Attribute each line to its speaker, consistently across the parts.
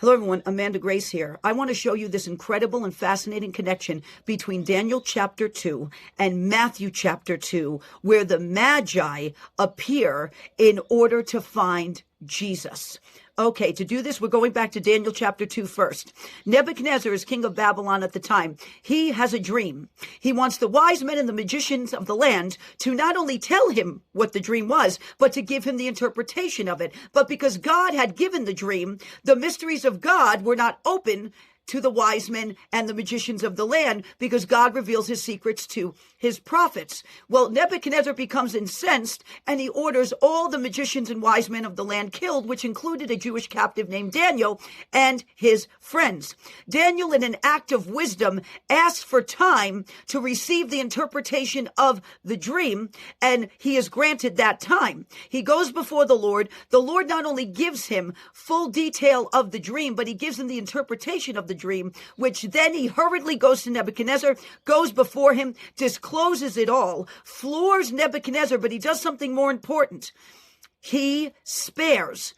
Speaker 1: Hello, everyone. Amanda Grace here. I want to show you this incredible and fascinating connection between Daniel chapter 2 and Matthew chapter 2, where the Magi appear in order to find Jesus. Okay, to do this, we're going back to Daniel chapter 2 first. Nebuchadnezzar is king of Babylon at the time. He has a dream. He wants the wise men and the magicians of the land to not only tell him what the dream was, but to give him the interpretation of it. But because God had given the dream, the mysteries of God were not open to the wise men and the magicians of the land, because God reveals his secrets to his prophets. Well, Nebuchadnezzar becomes incensed, and he orders all the magicians and wise men of the land killed, which included a Jewish captive named Daniel and his friends. Daniel, in an act of wisdom, asks for time to receive the interpretation of the dream, and he is granted that time. He goes before the Lord. The Lord not only gives him full detail of the dream, but he gives him the interpretation of the dream, which then he hurriedly goes to Nebuchadnezzar, goes before him, discloses it all, floors Nebuchadnezzar, but he does something more important. He spares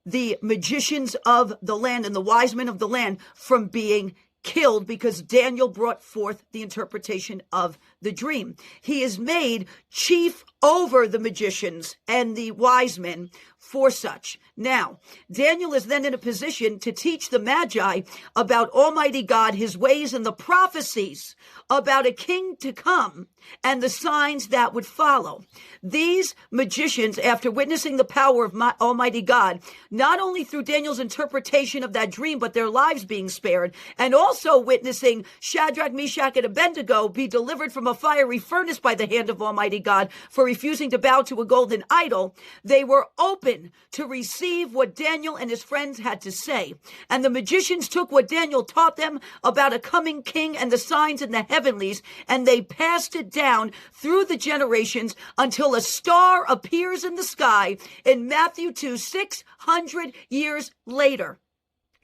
Speaker 1: the magicians of the land and the wise men of the land from being killed because Daniel brought forth the interpretation of the dream. He is made chief over the magicians and the wise men for such. Now, Daniel is then in a position to teach the Magi about Almighty God, his ways, and the prophecies about a king to come and the signs that would follow. These magicians, after witnessing the power of Almighty God, not only through Daniel's interpretation of that dream, but their lives being spared, and also witnessing Shadrach, Meshach, and Abednego be delivered from a fiery furnace by the hand of Almighty God for refusing to bow to a golden idol, they were open to receive what Daniel and his friends had to say. And the magicians took what Daniel taught them about a coming king and the signs in the heavenlies, and they passed it down through the generations until a star appears in the sky in Matthew 2, 600 years later.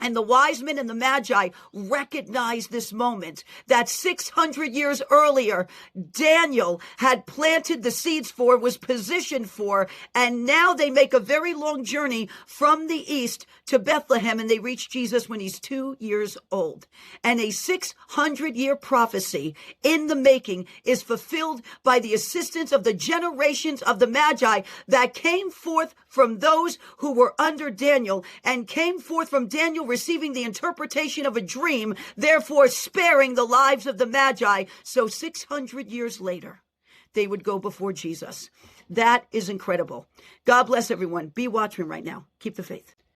Speaker 1: And the wise men and the Magi recognize this moment that 600 years earlier, Daniel had planted the seeds for, was positioned for, and now they make a very long journey from the east to Bethlehem, and they reach Jesus when he's 2 years old. And a 600-year prophecy in the making is fulfilled by the assistance of the generations of the Magi that came forth from those who were under Daniel and came forth from Daniel receiving the interpretation of a dream, therefore sparing the lives of the Magi. So 600 years later, they would go before Jesus. That is incredible. God bless everyone. Be watchman right now. Keep the faith.